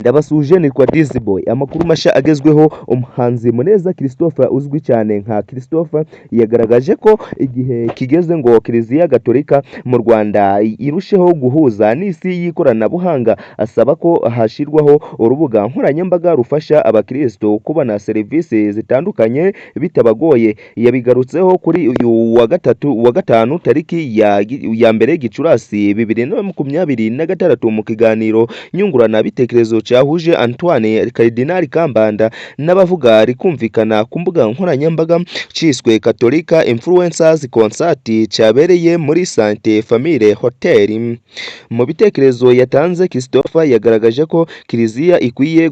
Ndabasuje nitwa Dizzy Boy. Amakuru mashya agezweho, umuhanzi Muneza Christopher uzwi cyane nka Christopher yagaragaje ko igihe kigeze ngo Kiliziya Gatolika mu Rwanda irusheho guhuza n'isi y'ikoranabuhanga. Asaba ko hashyirwaho urubuga nkoranyambaga rufasha abakristo kubona serivisi zitandukanye bitabagoye. Yabigarutseho kuri uyu wa gatanu tariki ya mbere Gicurasi 2026 mu kiganiro nyungurana bitekerezo cyahuje Antoine Karidinali Kambanda n'abavuga rikumvikana ku mbuga nkoranyambaga cyiswe Katolika Influencers Concert cyabereye muri Sainte Famille Hotel. Mu bitekerezo yatanze, Christopher yagaragaje ko Kiliziya ikwiye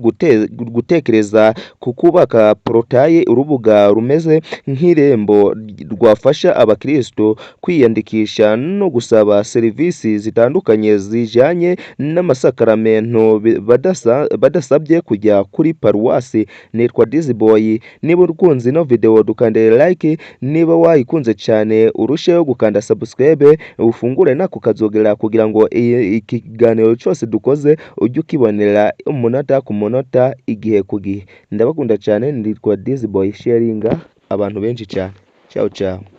gutekereza ku kubaka porotaye, urubuga rumeze nk'irembo rwafasha abakristo kwiyandikisha no gusaba serivisi zitandukanye zijyanye n'amasakaramentu badasabye kujya kuri paruwasi. Nitwa Dizzy Boy. Niba ukunze ino video dukandire like, niba wayikunze cyane urusheho gukanda subscribe, ufungure nako kazogera kugira ngo ikiganiro cyose dukoze ujye ukibonera umunota ku munota, igihe ku gihe. Ndabakunda cyane. Nitwa Dizzy Boy, sharinga abantu benshi cyane. Ciao ciao.